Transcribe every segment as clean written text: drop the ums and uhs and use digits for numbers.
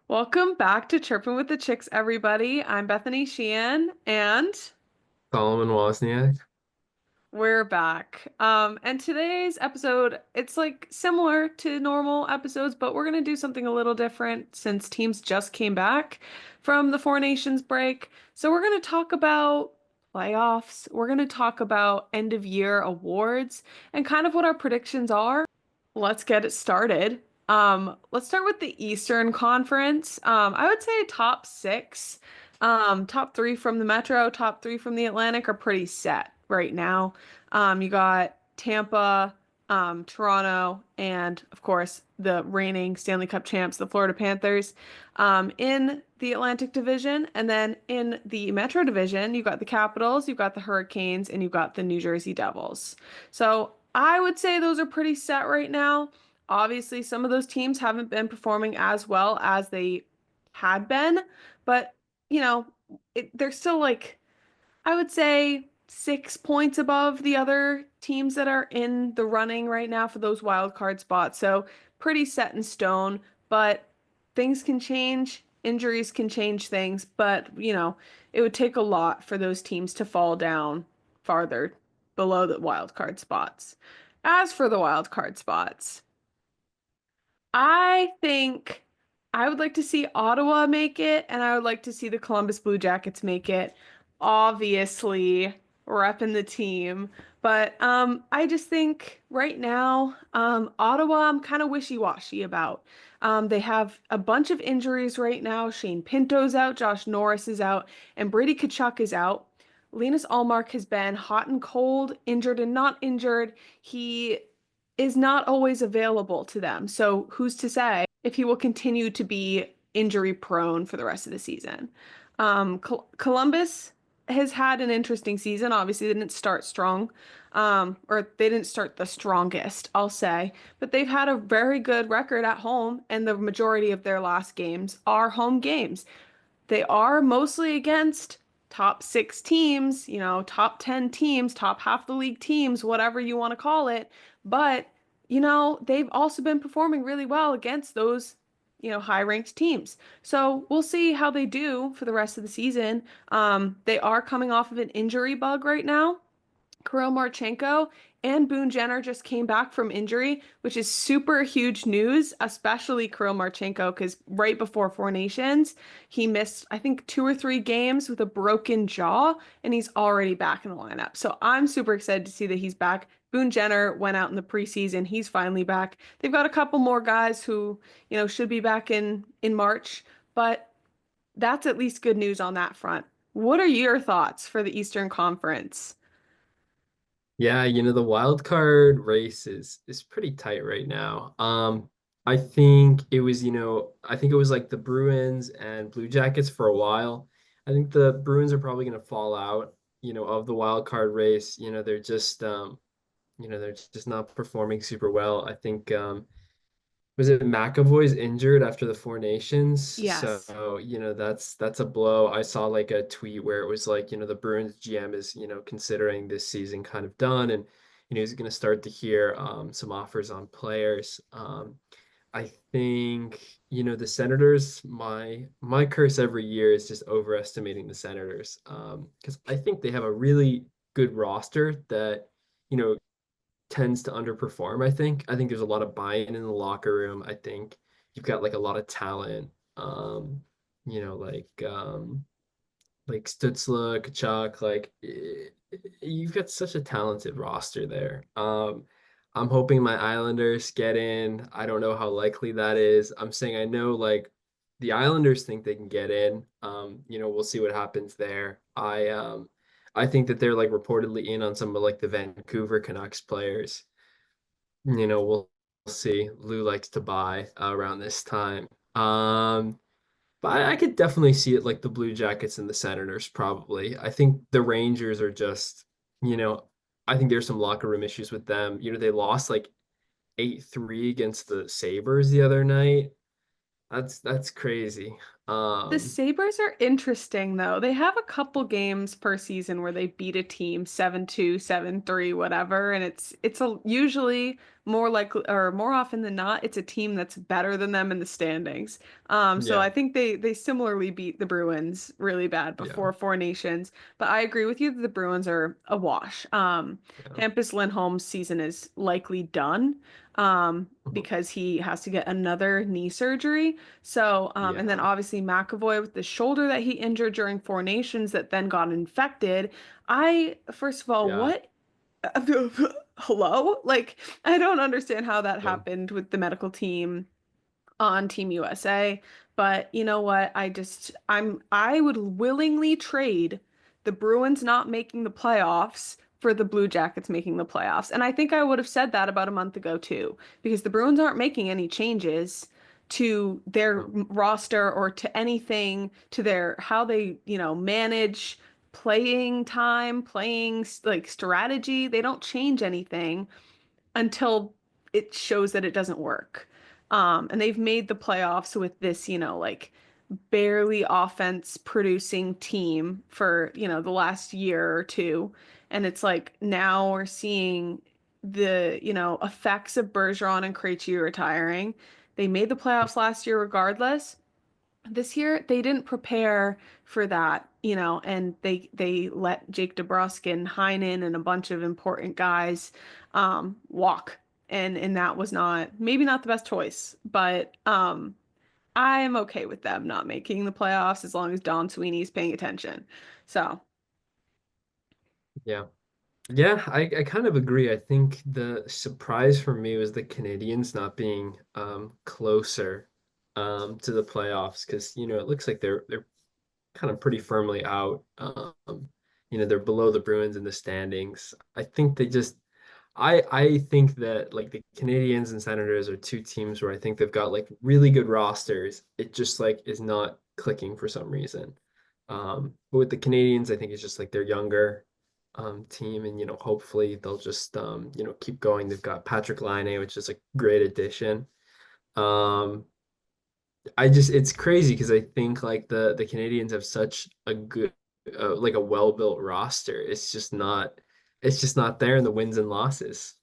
Welcome back to Chirpin with the Chicks, everybody. I'm Bethany Sheehan, and Solomon Wozniak. we're back. And today's episode, it's like similar to normal episodes, but we're gonna do something a little different since teams just came back from the Four Nations break. So we're gonna talk about playoffs. We're gonna talk about end of year awards and kind of what our predictions are. Let's get it started. Let's start with the Eastern Conference. I would say top six. Top three from the Metro, top three from the Atlantic are pretty set right now. You got Tampa, Toronto, and of course the reigning Stanley Cup champs, the Florida Panthers, in the Atlantic Division. And then in the Metro Division, you got the Capitals, you've got the Hurricanes, and you've got the New Jersey Devils. So I would say those are pretty set right now. Obviously, some of those teams haven't been performing as well as they had been, but you know, they're still like I would say 6 points above the other teams that are in the running right now for those wild card spots. So pretty set in stone, but things can change. Injuries can change things, but it would take a lot for those teams to fall down farther below the wild card spots. As for the wild card spots, I think I would like to see Ottawa make it, and I would like to see the Columbus Blue Jackets make it. Obviously, repping the team. But I just think right now, Ottawa, I'm kind of wishy-washy about. They have a bunch of injuries right now. Shane Pinto's out, Josh Norris is out, and Brady Tkachuk is out. Linus Ullmark has been hot and cold, injured and not injured. He is not always available to them. So who's to say if he will continue to be injury prone for the rest of the season? Columbus has had an interesting season. Obviously, they didn't start strong, or they didn't start the strongest, I'll say, but they've had a very good record at home, and the majority of their last games are home games. They are mostly against top six teams, top 10 teams, top half the league teams, whatever you want to call it. But, they've also been performing really well against those, high-ranked teams. So we'll see how they do for the rest of the season. They are coming off of an injury bug right now. Kirill Marchenko and Boone Jenner just came back from injury, which is super huge news, especially Kirill Marchenko, because right before Four Nations, he missed, I think, 2 or 3 games with a broken jaw, and he's already back in the lineup. So I'm super excited to see that he's back. Boone Jenner went out in the preseason. He's finally back. They've got a couple more guys who, should be back in March, but that's at least good news on that front. What are your thoughts for the Eastern Conference? Yeah, the wild card race is pretty tight right now. I think it was like the Bruins and Blue Jackets for a while. I think the Bruins are probably going to fall out, of the wild card race. They're just not performing super well. I think was it McAvoy's injured after the Four Nations? Yes. So, that's a blow. I saw like a tweet where it was like, the Bruins GM is, considering this season kind of done and he's gonna start to hear some offers on players. I think, the Senators, my curse every year is just overestimating the Senators. Because I think they have a really good roster that, you know, tends to underperform, I think. I think there's a lot of buy-in in the locker room. I think you've got like a lot of talent. You know, like Stutzla, Kachuk, you've got such a talented roster there. I'm hoping my Islanders get in. I don't know how likely that is. I'm saying I know like the Islanders think they can get in. We'll see what happens there. I think that they're like reportedly in on some of like the Vancouver Canucks players. We'll see. Lou likes to buy around this time. But I could definitely see it like the Blue Jackets and the Senators probably. I think the Rangers are just, you know, I think there's some locker room issues with them. They lost like 8-3 against the Sabres the other night. That's crazy. The Um, Sabres are interesting though. They have a couple games per season where they beat a team 7-2, 7-3, whatever, and usually more likely or more often than not, it's a team that's better than them in the standings. So yeah, I think they similarly beat the Bruins really bad yeah, before Four Nations. But I agree with you that the Bruins are a wash. yeah. Hampus Lindholm's season is likely done. Mhm. Because he has to get another knee surgery. So, and then Yeah, obviously McAvoy with the shoulder that he injured during Four Nations that then got infected. First of all, yeah, what? Hello? Like, I don't understand how that yeah, happened with the medical team on Team USA. But you know what? I would willingly trade the Bruins not making the playoffs for the Blue Jackets making the playoffs. And I think I would have said that about a month ago too, because the Bruins aren't making any changes to their no, roster or to anything to their how they, manage playing time, playing like strategy. They don't change anything until it shows that it doesn't work. And they've made the playoffs with this, like barely offense producing team for, the last year or two. And it's like now we're seeing the, effects of Bergeron and Krejci retiring. They made the playoffs last year regardless. This year they didn't prepare for that, and they let Jake DeBrusk and Heinen and a bunch of important guys walk. And that was not maybe not the best choice, but I'm okay with them not making the playoffs as long as Don Sweeney's paying attention. So, yeah. Yeah, I kind of agree. I think the surprise for me was the Canadians not being closer to the playoffs because it looks like they're kind of pretty firmly out. They're below the Bruins in the standings. I think I think that like the Canadians and Senators are two teams where I think they've got like really good rosters. It just like is not clicking for some reason. But with the Canadians, I think it's just like they're younger team, and hopefully they'll just keep going. They've got Patrick Laine, which is a great addition. Um, it's crazy because I think like the Canadians have such a good like a well-built roster. It's just not there in the wins and losses.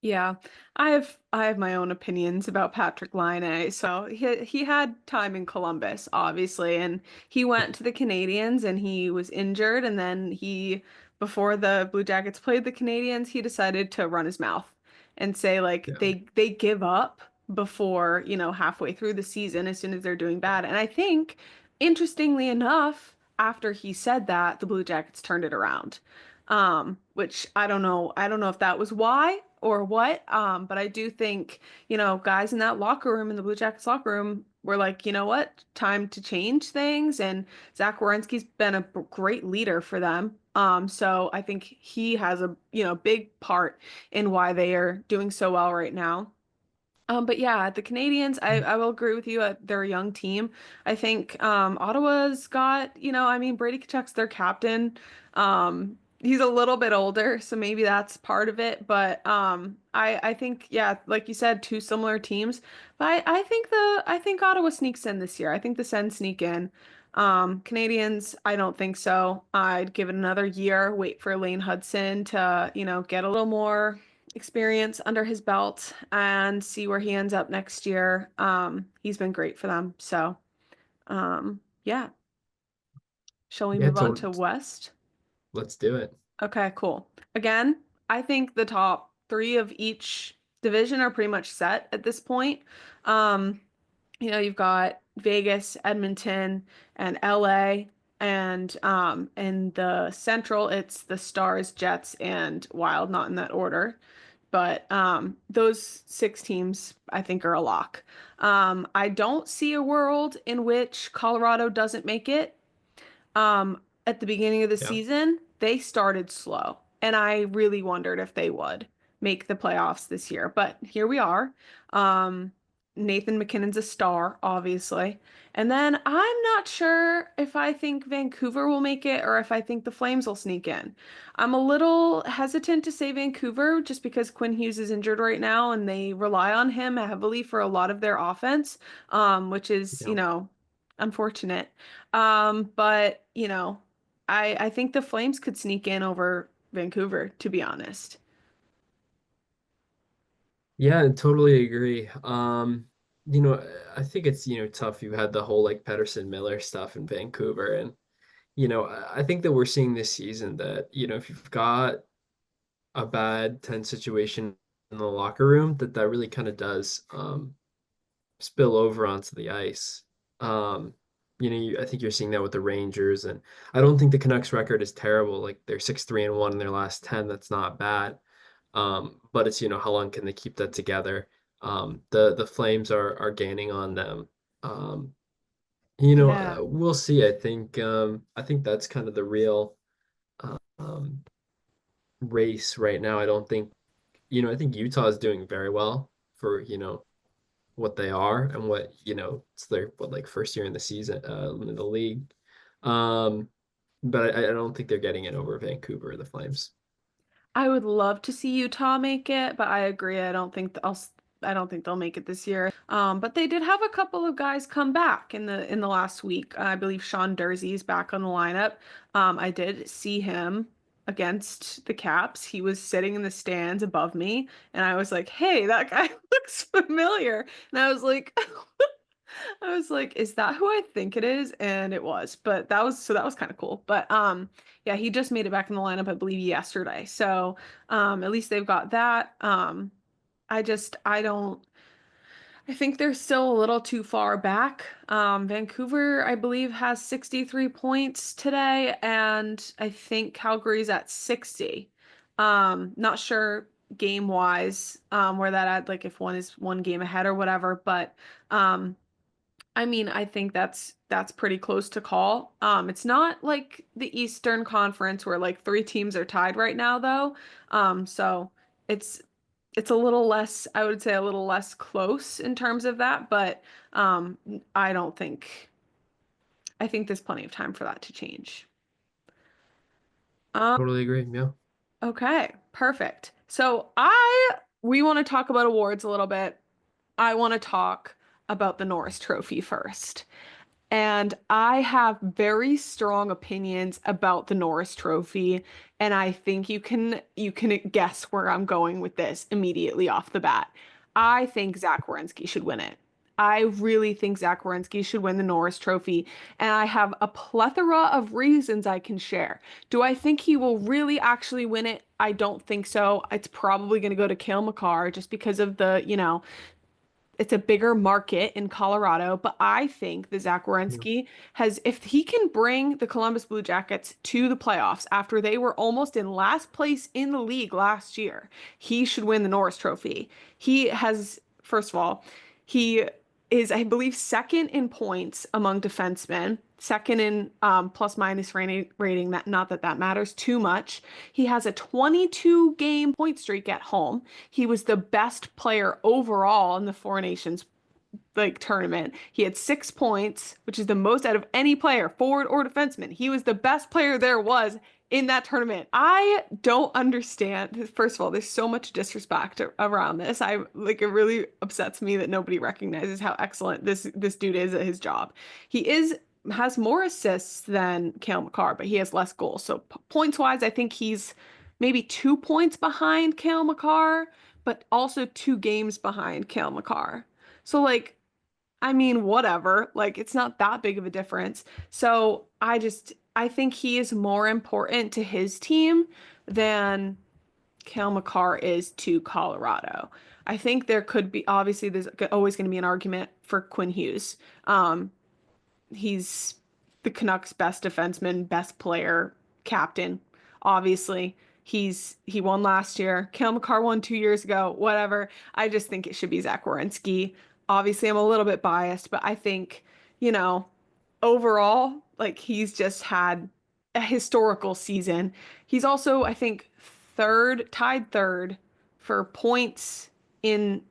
yeah, I have my own opinions about Patrick Laine. So he had time in Columbus, obviously, and he went to the Canadians and he was injured, and then before the Blue Jackets played the Canadians, he decided to run his mouth and say like Yeah. they give up before, halfway through the season as soon as they're doing bad. And I think, interestingly enough, after he said that, the Blue Jackets turned it around. Which I don't know. I don't know if that was why or what. But I do think, guys in that locker room, in the Blue Jackets locker room, were like, you know what, time to change things. And Zach Werenski's been a great leader for them. So I think he has a, big part in why they are doing so well right now. But yeah, the Canadians, I will agree with you. They're a young team. I think Ottawa's got, I mean, Brady Tkachuk's their captain. He's a little bit older, so maybe that's part of it. But I think, yeah, like you said, two similar teams. But I think Ottawa sneaks in this year. I think the Sens sneak in. Canadians, I don't think so. I'd give it another year, wait for Lane Hudson to, get a little more experience under his belt and see where he ends up next year. He's been great for them. So, yeah. Shall we Yeah, move on to West? let's do it. Okay, cool. Again, I think the top three of each division are pretty much set at this point. Um, you've got Vegas, Edmonton, and LA. And in the Central, it's the Stars, Jets, and Wild, not in that order. But those six teams, I think, are a lock. I don't see a world in which Colorado doesn't make it. At the beginning of the Yeah. season, they started slow, and I really wondered if they would make the playoffs this year. But here we are. Um, Nathan McKinnon's a star, obviously. And then I'm not sure if I think Vancouver will make it or if I think the Flames will sneak in. I'm a little hesitant to say Vancouver just because Quinn Hughes is injured right now and they rely on him heavily for a lot of their offense, which is, Yeah. unfortunate. But, I think the Flames could sneak in over Vancouver, to be honest. Yeah, I totally agree. You know, I think it's, tough. You had the whole like Pedersen Miller stuff in Vancouver. And, I think that we're seeing this season that, if you've got a bad tense situation in the locker room, that really kind of does spill over onto the ice. Um, I think you're seeing that with the Rangers, and I don't think the Canucks record is terrible. Like they're 6-3-1 in their last 10. That's not bad. But it's, how long can they keep that together? The Flames are gaining on them. Um, Yeah. we'll see. I think that's kind of the real um, race right now. I don't think, I think Utah is doing very well for, what they are and what, it's their like first year in the season in the league. Um, but I don't think they're getting it over Vancouver, the Flames. I would love to see Utah make it, but I agree. I don't think they'll make it this year. But they did have a couple of guys come back in the last week. I believe Sean Durzee's back on the lineup. I did see him against the Caps. He was sitting in the stands above me, and I was like, "Hey, that guy looks familiar." And I was like, is that who I think it is? And it was. But that was kind of cool. But yeah, he just made it back in the lineup, I believe, yesterday. So at least they've got that. I don't I think they're still a little too far back. Vancouver, I believe, has 63 points today, and I think Calgary's at 60. Not sure game wise, where that at, like if one is one game ahead or whatever, but um I mean, I think that's pretty close to call. It's not like the Eastern Conference where like three teams are tied right now though. So it's it's a little less, I would say a little less close in terms of that, but um I don't think I think there's plenty of time for that to change. Um, Totally agree. Yeah. okay, perfect. So I we want to talk about awards a little bit. I want to talk about the Norris Trophy first. And I have very strong opinions about the Norris Trophy, and I think you can guess where I'm going with this immediately off the bat. I think Zach Werenski should win it. I really think Zach Werenski should win the Norris Trophy, and I have a plethora of reasons I can share. Do I think he will really actually win it? I don't think so. It's probably going to go to Cale Makar just because of the it's a bigger market in Colorado, but I think that Zach Yeah. Werenski has, if he can bring the Columbus Blue Jackets to the playoffs after they were almost in last place in the league last year, he should win the Norris Trophy. He has, first of all, he is, I believe, second in points among defensemen, second in plus minus rating. That not that that matters too much. He has a 22 game point streak at home. He was the best player overall in the Four Nations like tournament. He had 6 points, which is the most out of any player, forward or defenseman. He was the best player there was in that tournament. I don't understand. First of all, there's so much disrespect around this. I like it really upsets me that nobody recognizes how excellent this dude is at his job. He is has more assists than Cale Makar, but he has less goals. So points wise, I think he's maybe 2 points behind Cale Makar, but also 2 games behind Cale Makar. So like I mean, whatever. Like, it's not that big of a difference. So I think he is more important to his team than Cale Makar is to Colorado. I think there could be, obviously, there's always going to be an argument for Quinn Hughes. Um, he's the Canucks' best defenseman, best player, captain. Obviously, he won last year. Cale Makar won 2 years ago. Whatever. I just think it should be Zach Werenski. Obviously, I'm a little bit biased, but I think, you know, overall, like he's just had a historical season. He's also, I think, tied third for points in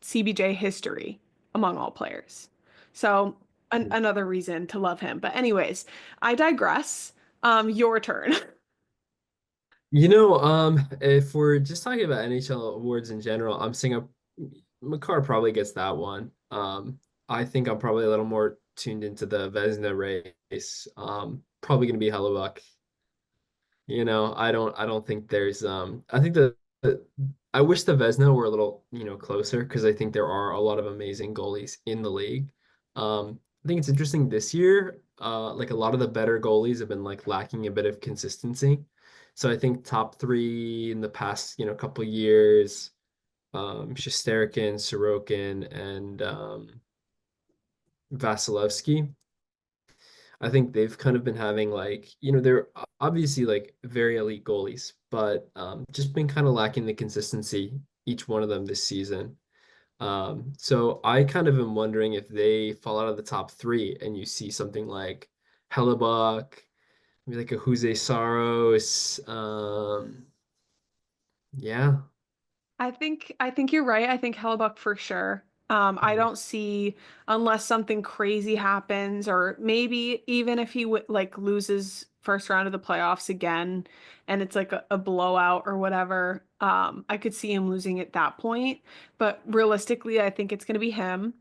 CBJ history. among all players. So another reason to love him. But anyways, I digress. Your turn. If we're just talking about NHL awards in general, I'm saying Makar probably gets that one. I think I'm probably a little more tuned into the Vezina race. Probably going to be Hellebuck. I don't think there's I think the I wish the Vezina were a little, closer because I think there are a lot of amazing goalies in the league. I think it's interesting this year, like a lot of the better goalies have been like lacking a bit of consistency. So I think top three in the past, couple years, Shesterkin, Sorokin, and Vasilevsky. I think they've kind of been having like, they're obviously like very elite goalies, but just been kind of lacking the consistency, each one of them this season. So I kind of am wondering if they fall out of the top three and you see something like Hellebuck, maybe like a Jose Saros. Yeah. I think you're right. I think Hellebuck for sure. I Mhm. don't see unless something crazy happens, or maybe even if he w like loses first round of the playoffs again, and it's like a blowout or whatever. I could see him losing at that point. But realistically, I think it's going to be him.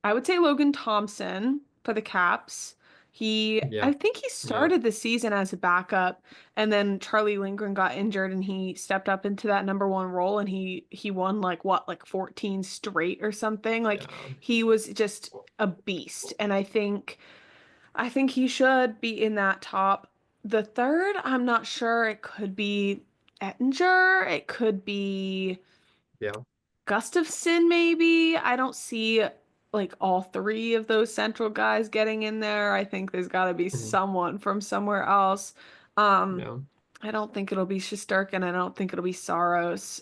I would say Logan Thompson for the Caps. I Yeah. think he Yeah. started the season as a backup, and then Charlie Lindgren got injured, and he stepped up into that number one role, and he won like what, like 14 straight or something. Like Yeah. he was just a beast, and I think he should be in that top. The third, I'm not sure. It could be Ettinger. It could be. Yeah. Gustafson, maybe. I don't see like all three of those central guys getting in there. I think there's got to be Mhm. someone from somewhere else. Um, Yeah. I don't think it'll be Shesterkin. I don't think it'll be Saros.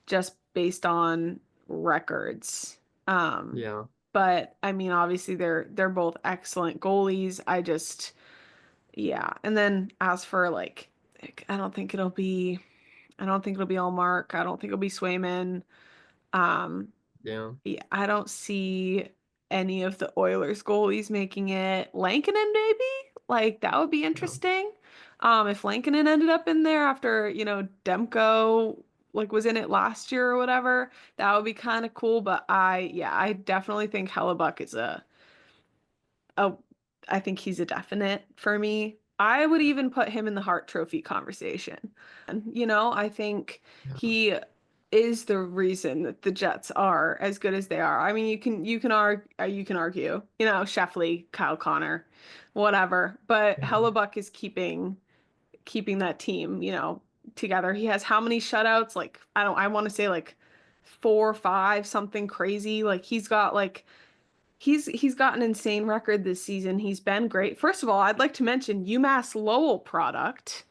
Just based on records. Um, Yeah. but I mean, obviously they're both excellent goalies. Yeah. And then as for like, I don't think it'll be. I don't think it'll be Allmark. I don't think it'll be Swayman. Um, Yeah. yeah, I don't see any of the Oilers goalies making it. Lankinen, maybe? Like that would be Yeah. interesting. If Lankinen ended up in there after, Demko like was in it last year or whatever, that would be kind of cool. But yeah, I definitely think Hellebuck is a, I think he's a definite for me. I would even put him in the Hart Trophy conversation. And, I think Yeah. he is the reason that the Jets are as good as they are. I mean, you can argue, Sheffley, Kyle Connor, whatever. But Yeah. Hellebuck is keeping that team, together. He has how many shutouts? Like I want to say like 4 or 5, something crazy. Like he's got an insane record this season. He's been great. First of all, I'd like to mention UMass Lowell product,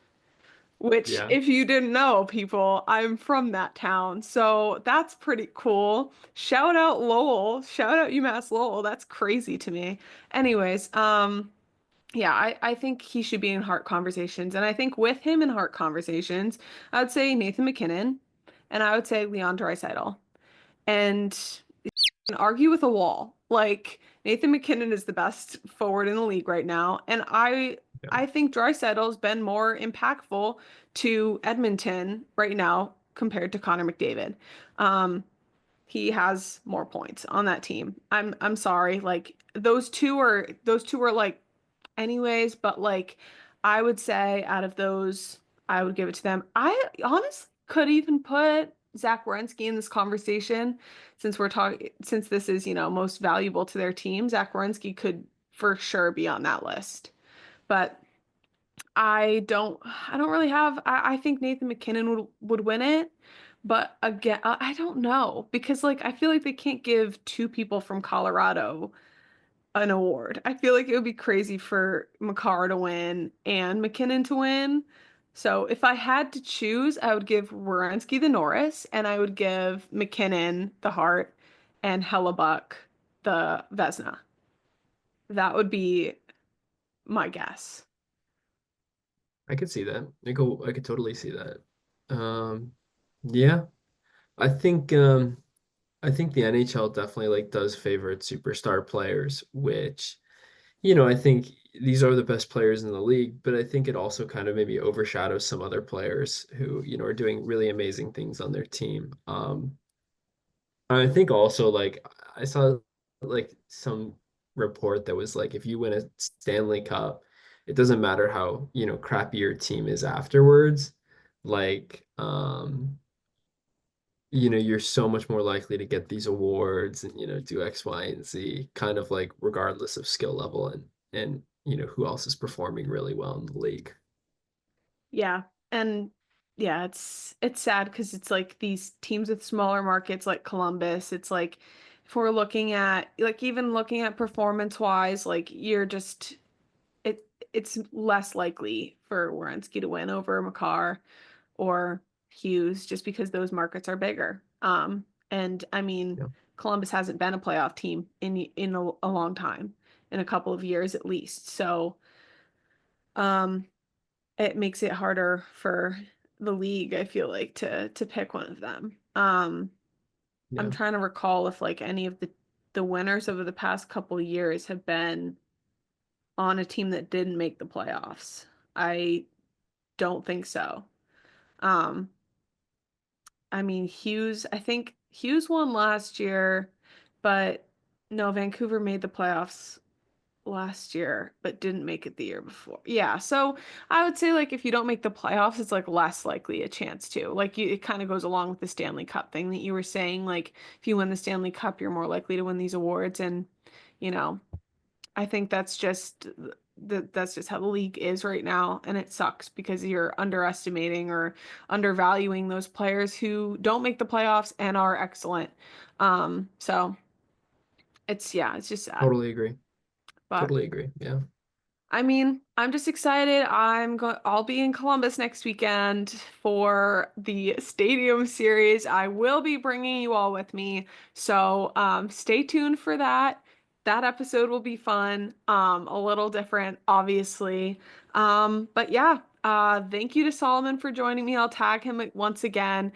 which Yeah. if you didn't know, people, I'm from that town. So that's pretty cool. Shout out Lowell. Shout out UMass Lowell. That's crazy to me. Anyways, yeah, I think he should be in Heart Conversations. And I think with him in Heart Conversations, I would say Nathan MacKinnon and I would say Leon Draisaitl. And can argue with a wall. Like Nathan MacKinnon is the best forward in the league right now, and I Yeah. I think Draisaitl's been more impactful to Edmonton right now compared to Connor McDavid. Um, he has more points on that team. I'm sorry, like those two are like anyways, but like I would say out of those, I would give it to them. I honestly could even put Zach Werenski in this conversation since this is, most valuable to their team. Zach Werenski could for sure be on that list. But I don't really have I think Nathan MacKinnon would win it. But again, I don't know because like I feel like they can't give two people from Colorado an award. I feel like it would be crazy for Makar to win and McKinnon to win. So if I had to choose, I would give Werenski the Norris and I would give McKinnon the Hart and Hellebuck the Vesna. That would be my guess. I could see that. I could totally see that. Yeah. I think I think the NHL definitely like does favor its superstar players, which, I think these are the best players in the league, but I think it also kind of maybe overshadows some other players who, are doing really amazing things on their team. I think also like I saw like some report that was like if you win a Stanley Cup, it doesn't matter how, crappy your team is afterwards. Like, you're so much more likely to get these awards and, do X, Y, and Z, kind of like regardless of skill level and who else is performing really well in the league. Yeah. And yeah, it's sad because it's like these teams with smaller markets like Columbus, it's like if we're looking at like even looking at performance wise, like you're just it it's less likely for Werenski to win over McCarr or Hughes just because those markets are bigger. And I mean, Yeah, Columbus hasn't been a playoff team in a long time, in a couple of years at least. So, um, it makes it harder for the league, I feel like, to pick one of them. I'm yeah. trying to recall if like any of the winners over the past couple years have been on a team that didn't make the playoffs. I don't think so. Um, I mean, I think Hughes won last year, but no, Vancouver made the playoffs last year, but didn't make it the year before. Yeah, so I would say like if you don't make the playoffs, it's like less likely a chance to. Like it kind of goes along with the Stanley Cup thing that you were saying. Like if you win the Stanley Cup, you're more likely to win these awards, and you know, I think that's just how the league is right now, and it sucks because you're underestimating or undervaluing those players who don't make the playoffs and are excellent. So it's just sad. Totally agree. But Totally agree. Yeah. I mean, I'm just excited. I'll be in Columbus next weekend for the Stadium Series. I will be bringing you all with me. So, stay tuned for that. That episode will be fun. A little different, obviously. But yeah, thank you to Solomon for joining me. I'll tag him once again.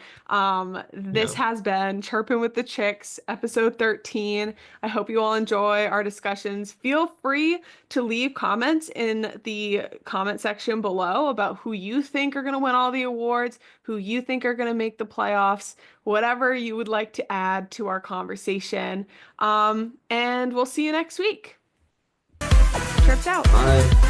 This Yeah. has been Chirpin with the Chicks, episode 13. I hope you all enjoy our discussions. Feel free to leave comments in the comment section below about who you think are going to win all the awards, who you think are going to make the playoffs, whatever you would like to add to our conversation. And we'll see you next week. Tripped out. Bye.